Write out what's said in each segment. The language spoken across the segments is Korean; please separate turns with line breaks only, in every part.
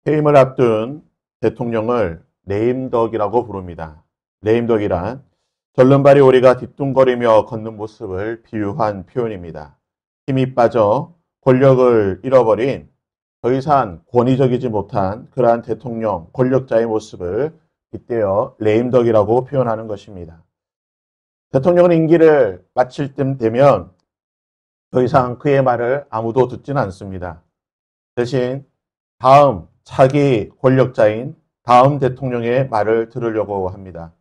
해임을 앞둔 대통령을 레임덕이라고 부릅니다. 레임덕이란 절름발이 오리가 뒤뚱거리며 걷는 모습을 비유한 표현입니다. 힘이 빠져 권력을 잃어버린 더 이상 권위적이지 못한 그러한 대통령, 권력자의 모습을 빗대어 레임덕이라고 표현하는 것입니다. 대통령은 임기를 마칠 때 되면 더 이상 그의 말을 아무도 듣지는 않습니다. 대신 다음 차기 권력자인 다음 대통령의 말을 들으려고 합니다.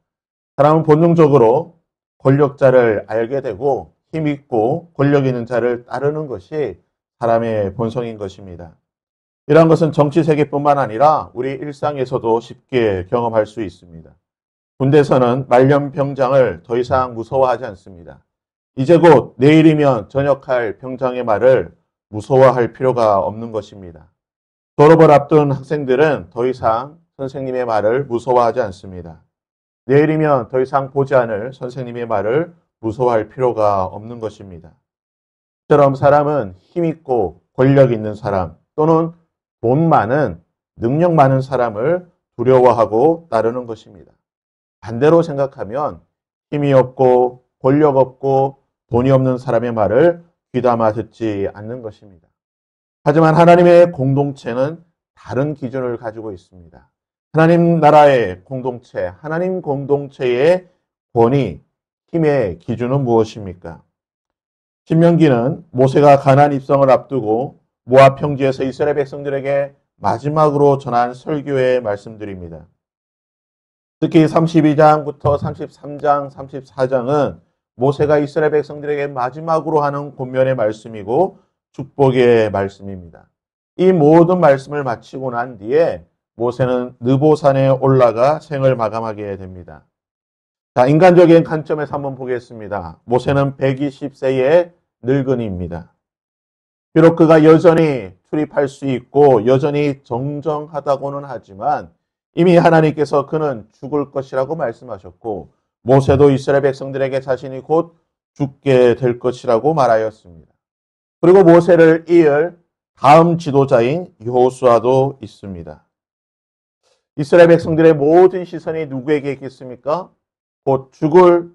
사람은 본능적으로 권력자를 알게 되고 힘있고 권력 있는 자를 따르는 것이 사람의 본성인 것입니다. 이러한 것은 정치 세계뿐만 아니라 우리 일상에서도 쉽게 경험할 수 있습니다. 군대에서는 말년병장을 더 이상 무서워하지 않습니다. 이제 곧 내일이면 전역할 병장의 말을 무서워할 필요가 없는 것입니다. 졸업을 앞둔 학생들은 더 이상 선생님의 말을 무서워하지 않습니다. 내일이면 더 이상 보지 않을 선생님의 말을 무서워할 필요가 없는 것입니다. 이처럼 사람은 힘있고 권력 있는 사람 또는 돈 많은 능력 많은 사람을 두려워하고 따르는 것입니다. 반대로 생각하면 힘이 없고 권력 없고 돈이 없는 사람의 말을 귀담아 듣지 않는 것입니다. 하지만 하나님의 공동체는 다른 기준을 가지고 있습니다. 하나님 나라의 공동체, 하나님 공동체의 권위, 힘의 기준은 무엇입니까? 신명기는 모세가 가나안 입성을 앞두고 모압 평지에서 이스라엘 백성들에게 마지막으로 전한 설교의 말씀들입니다. 특히 32장부터 33장, 34장은 모세가 이스라엘 백성들에게 마지막으로 하는 권면의 말씀이고 축복의 말씀입니다. 이 모든 말씀을 마치고 난 뒤에 모세는 느보산에 올라가 생을 마감하게 됩니다. 자, 인간적인 관점에서 한번 보겠습니다. 모세는 120세의 늙은이입니다. 비록 그가 여전히 출입할 수 있고 여전히 정정하다고는 하지만 이미 하나님께서 그는 죽을 것이라고 말씀하셨고 모세도 이스라엘 백성들에게 자신이 곧 죽게 될 것이라고 말하였습니다. 그리고 모세를 이을 다음 지도자인 여호수아도 있습니다. 이스라엘 백성들의 모든 시선이 누구에게 있겠습니까? 곧 죽을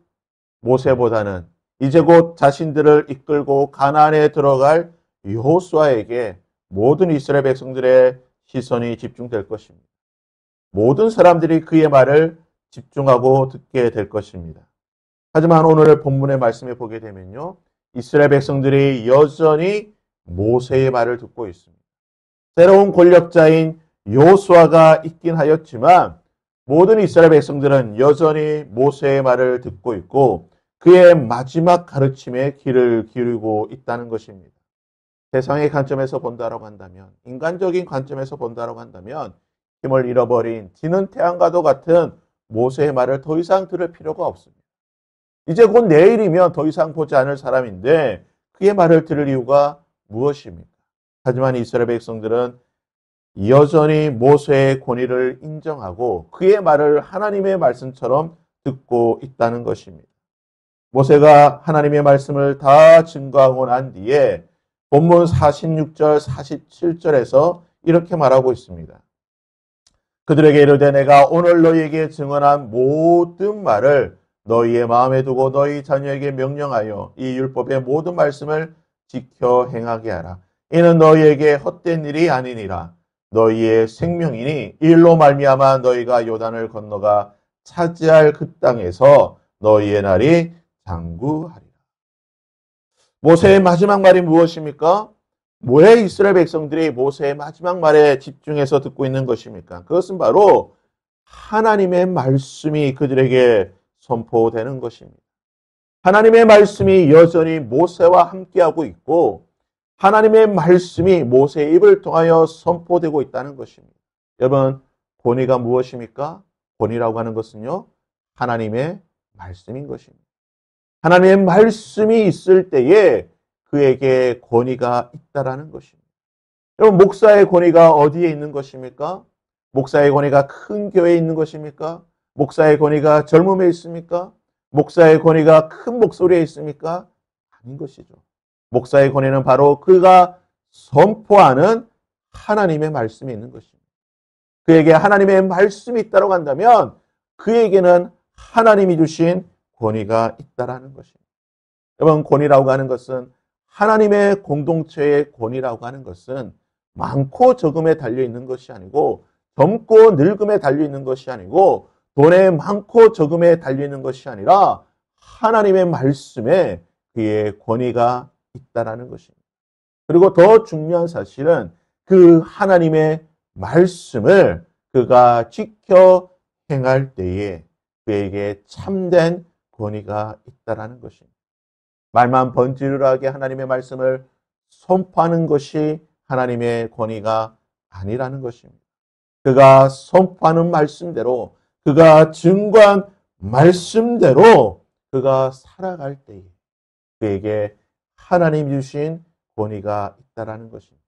모세보다는 이제 곧 자신들을 이끌고 가나안에 들어갈 여호수아에게 모든 이스라엘 백성들의 시선이 집중될 것입니다. 모든 사람들이 그의 말을 집중하고 듣게 될 것입니다. 하지만 오늘 본문의 말씀에 보게 되면요. 이스라엘 백성들이 여전히 모세의 말을 듣고 있습니다. 새로운 권력자인 여호수아가 있긴 하였지만 모든 이스라엘 백성들은 여전히 모세의 말을 듣고 있고 그의 마지막 가르침에 귀를 기울이고 있다는 것입니다. 세상의 관점에서 본다라고 한다면, 인간적인 관점에서 본다라고 한다면 힘을 잃어버린 지는 태양과도 같은 모세의 말을 더 이상 들을 필요가 없습니다. 이제 곧 내일이면 더 이상 보지 않을 사람인데 그의 말을 들을 이유가 무엇입니까? 하지만 이스라엘 백성들은 여전히 모세의 권위를 인정하고 그의 말을 하나님의 말씀처럼 듣고 있다는 것입니다. 모세가 하나님의 말씀을 다 증거하고 난 뒤에 본문 46절, 47절에서 이렇게 말하고 있습니다. 그들에게 이르되 내가 오늘 너희에게 증언한 모든 말을 너희의 마음에 두고 너희 자녀에게 명령하여 이 율법의 모든 말씀을 지켜 행하게 하라. 이는 너희에게 헛된 일이 아니니라. 너희의 생명이니 일로 말미암아 너희가 요단을 건너가 차지할 그 땅에서 너희의 날이 장구하리라. 모세의 마지막 말이 무엇입니까? 왜 이스라엘 백성들이 모세의 마지막 말에 집중해서 듣고 있는 것입니까? 그것은 바로 하나님의 말씀이 그들에게 선포되는 것입니다. 하나님의 말씀이 여전히 모세와 함께하고 있고 하나님의 말씀이 모세의 입을 통하여 선포되고 있다는 것입니다. 여러분, 권위가 무엇입니까? 권위라고 하는 것은요, 하나님의 말씀인 것입니다. 하나님의 말씀이 있을 때에 그에게 권위가 있다라는 것입니다. 여러분, 목사의 권위가 어디에 있는 것입니까? 목사의 권위가 큰 교회에 있는 것입니까? 목사의 권위가 젊음에 있습니까? 목사의 권위가 큰 목소리에 있습니까? 아닌 것이죠. 목사의 권위는 바로 그가 선포하는 하나님의 말씀이 있는 것입니다. 그에게 하나님의 말씀이 있다고 한다면 그에게는 하나님이 주신 권위가 있다라는 것입니다. 여러분, 권위라고 하는 것은 하나님의 공동체의 권위라고 하는 것은 많고 적음에 달려있는 것이 아니고 젊고 늙음에 달려있는 것이 아니고 돈에 많고 적음에 달려있는 것이 아니라 하나님의 말씀에 그의 권위가 있다라는 것입니다. 그리고 더 중요한 사실은 그 하나님의 말씀을 그가 지켜 행할 때에 그에게 참된 권위가 있다라는 것입니다. 말만 번지르르하게 하나님의 말씀을 선포하는 것이 하나님의 권위가 아니라는 것입니다. 그가 선포하는 말씀대로, 그가 증거한 말씀대로 그가 살아갈 때에 그에게 하나님 주신 권위가 있다라는 것입니다.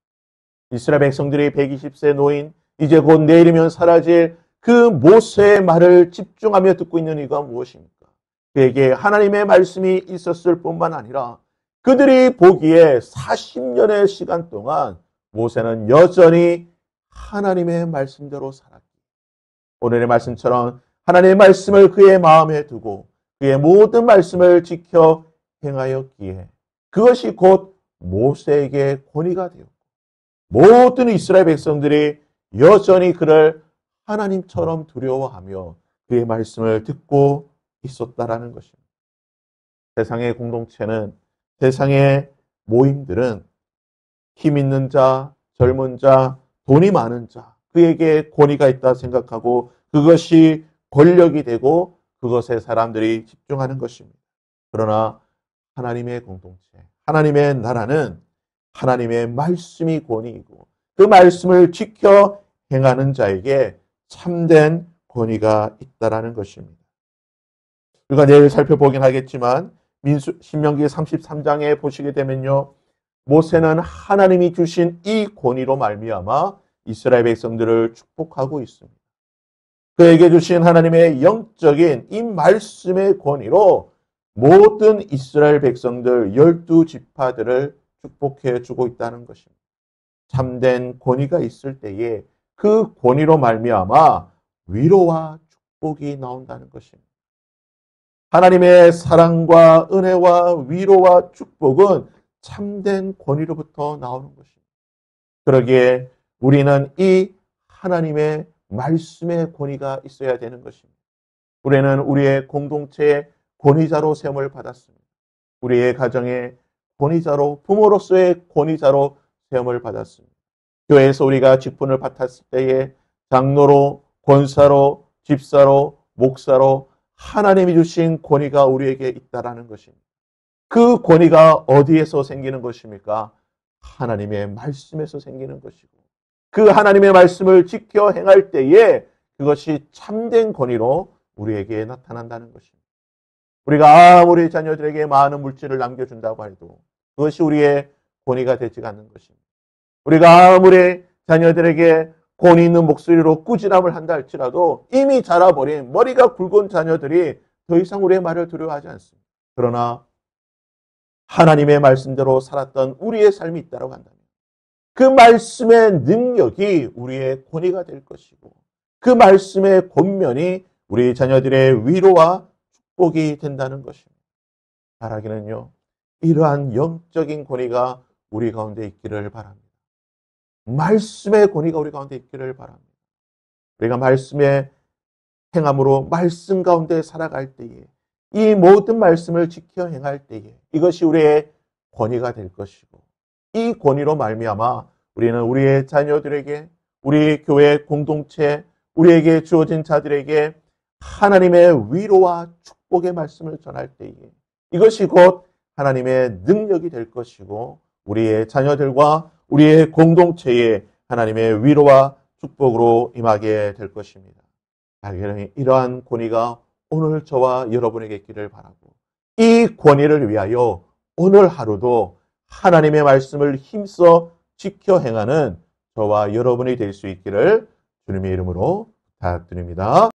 이스라엘 백성들이 120세 노인, 이제 곧 내일이면 사라질 그 모세의 말을 집중하며 듣고 있는 이유가 무엇입니까? 그에게 하나님의 말씀이 있었을 뿐만 아니라 그들이 보기에 40년의 시간 동안 모세는 여전히 하나님의 말씀대로 살았기. 오늘의 말씀처럼 하나님의 말씀을 그의 마음에 두고 그의 모든 말씀을 지켜 행하였기에 그것이 곧 모세에게 권위가 되었고 모든 이스라엘 백성들이 여전히 그를 하나님처럼 두려워하며 그의 말씀을 듣고 있었다라는 것입니다. 세상의 공동체는, 세상의 모임들은 힘 있는 자, 젊은 자, 돈이 많은 자, 그에게 권위가 있다 생각하고 그것이 권력이 되고 그것에 사람들이 집중하는 것입니다. 그러나 하나님의 공동체, 하나님의 나라는 하나님의 말씀이 권위이고 그 말씀을 지켜 행하는 자에게 참된 권위가 있다라는 것입니다. 우리가 내일 살펴보긴 하겠지만 신명기 33장에 보시게 되면요, 모세는 하나님이 주신 이 권위로 말미암아 이스라엘 백성들을 축복하고 있습니다. 그에게 주신 하나님의 영적인 이 말씀의 권위로 모든 이스라엘 백성들 12지파들을 축복해 주고 있다는 것입니다. 참된 권위가 있을 때에 그 권위로 말미암아 위로와 축복이 나온다는 것입니다. 하나님의 사랑과 은혜와 위로와 축복은 참된 권위로부터 나오는 것입니다. 그러기에 우리는 이 하나님의 말씀의 권위가 있어야 되는 것입니다. 우리는 우리의 공동체의 권위자로 세움을 받았습니다. 우리의 가정의 권위자로, 부모로서의 권위자로 세움을 받았습니다. 교회에서 우리가 직분을 맡았을 때에 장로로, 권사로, 집사로, 목사로 하나님이 주신 권위가 우리에게 있다라는 것입니다. 그 권위가 어디에서 생기는 것입니까? 하나님의 말씀에서 생기는 것이고 그 하나님의 말씀을 지켜 행할 때에 그것이 참된 권위로 우리에게 나타난다는 것입니다. 우리가 아무리 자녀들에게 많은 물질을 남겨준다고 해도 그것이 우리의 권위가 되지 않는 것입니다. 우리가 아무리 자녀들에게 권위 있는 목소리로 꾸지람을 한다 할지라도 이미 자라버린 머리가 굵은 자녀들이 더 이상 우리의 말을 두려워하지 않습니다. 그러나 하나님의 말씀대로 살았던 우리의 삶이 있다고 한다면 그 말씀의 능력이 우리의 권위가 될 것이고 그 말씀의 권면이 우리 자녀들의 위로와 축복이 된다는 것입니다. 바라기는요, 이러한 영적인 권위가 우리 가운데 있기를 바랍니다. 말씀의 권위가 우리 가운데 있기를 바랍니다. 우리가 말씀의 행함으로 말씀 가운데 살아갈 때에 이 모든 말씀을 지켜 행할 때에 이것이 우리의 권위가 될 것이고 이 권위로 말미암아 우리는 우리의 자녀들에게, 우리 교회 공동체, 우리에게 주어진 자들에게 하나님의 위로와 축복의 말씀을 전할 때에 이것이 곧 하나님의 능력이 될 것이고 우리의 자녀들과 우리의 공동체에 하나님의 위로와 축복으로 임하게 될 것입니다. 이러한 권위가 오늘 저와 여러분에게 있기를 바라고 이 권위를 위하여 오늘 하루도 하나님의 말씀을 힘써 지켜 행하는 저와 여러분이 될 수 있기를 주님의 이름으로 부탁드립니다.